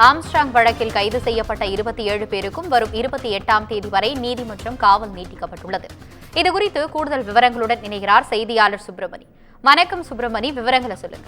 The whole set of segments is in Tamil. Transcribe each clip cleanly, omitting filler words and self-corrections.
ஆம்ஸ்ட்ராங் வழக்கில் கைது செய்யப்பட்ட 27 பேருக்கும் வரும் 28ஆம் தேதி வரை நீதிமன்றம் காவல் நீட்டிக்கப்பட்டுள்ளது. இதுகுறித்து கூடுதல் விவரங்களுடன் இணைகிறார் செய்தியாளர் சுப்பிரமணி. வணக்கம் சுப்பிரமணி, விவரங்களை சொல்லுங்க.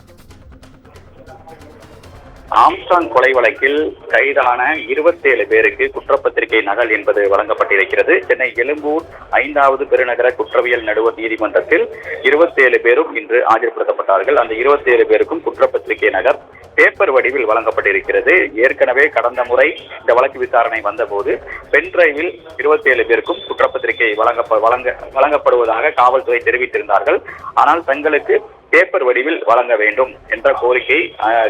ஆம்ஸ்ட்ராங் கொலை வழக்கில் கைதான 27 பேருக்கு குற்றப்பத்திரிகை நகல் என்பது வழங்கப்பட்டிருக்கிறது. சென்னை எழும்பூர் 5வது பெருநகர குற்றவியல் நடுவர் நீதிமன்றத்தில் 27 பேரும் இன்று ஆஜர்படுத்தப்பட்டார்கள். அந்த 27 பேருக்கும் குற்றப்பத்திரிகை நகல் பேப்பர் வடிவில் வழங்கப்பட்டிருக்கிறது. ஏற்கனவே கடந்த முறை இந்த வழக்கு விசாரணை வந்தபோது பென்டிரைவில் 27 பேருக்கும் குற்றப்பத்திரிகை வழங்கப்படுவதாக காவல்துறை தெரிவித்திருந்தார்கள். ஆனால் தங்களுக்கு பேப்பர் வடிவில் வழங்க வேண்டும் என்ற கோரிக்கை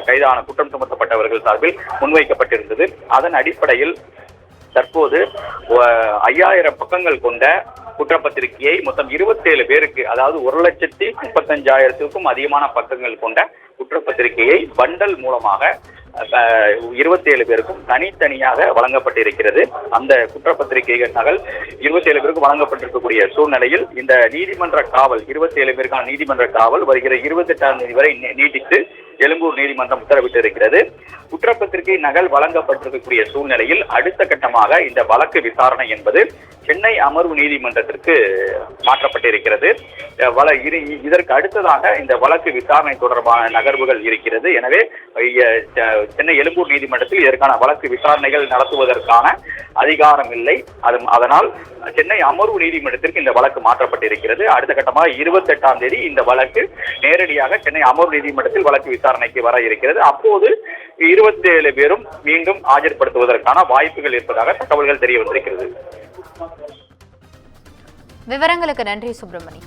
கைதான குற்றம் சுமத்தப்பட்டவர்கள் சார்பில் முன்வைக்கப்பட்டிருந்தது. அதன் அடிப்படையில் தற்போது 5000 பக்கங்கள் கொண்ட குற்றப்பத்திரிகையை மொத்தம் 27 பேருக்கு, அதாவது 1,35,000க்கும் அதிகமான பக்கங்கள் கொண்ட குற்றப்பத்திரிகையை பண்டல் மூலமாக 27 பேருக்கும் தனித்தனியாக வழங்கப்பட்டிருக்கிறது. அந்த குற்றப்பத்திரிகைகள் நகல் 27 பேருக்கு வழங்கப்பட்டிருக்கக்கூடிய சூழ்நிலையில் இந்த நீதிமன்ற காவல் 27 பேருக்கான நீதிமன்ற காவல் வருகிற 28ஆம் தேதி வரை நீட்டித்து எழும்பூர் நீதிமன்றம் உத்தரவிட்டிருக்கிறது. குற்றப்பத்திரிகை நகல் வழங்கப்பட்டிருக்கக்கூடிய சூழ்நிலையில் அடுத்த கட்டமாக இந்த வழக்கு விசாரணை என்பது சென்னை அமர்வு நீதிமன்றத்திற்கு மாற்றப்பட்டிருக்கிறது. இதற்கு அடுத்ததாக இந்த வழக்கு விசாரணை தொடர்பான நகர்வுகள் இருக்கிறது. எனவே சென்னை எழும்பூர் நீதிமன்றத்தில் இதற்கான வழக்கு விசாரணைகள் நடத்துவதற்கான அதிகாரம் இல்லை. அதனால் சென்னை அமர்வு நீதிமன்றத்திற்கு இந்த வழக்கு மாற்றப்பட்டிருக்கிறது. அடுத்த கட்டமாக 28ஆம் தேதி இந்த வழக்கு நேரடியாக சென்னை அமர்வு நீதிமன்றத்தில் வழக்கு விசாரணைக்கு வர இருக்கிறது. அப்போது 27 பேரும் மீண்டும் ஆஜர்படுத்துவதற்கான வாய்ப்புகள் இருப்பதாக தகவல்கள் தெரிய வந்திருக்கிறது. விவரங்களுக்கு நன்றி சுப்பிரமணி.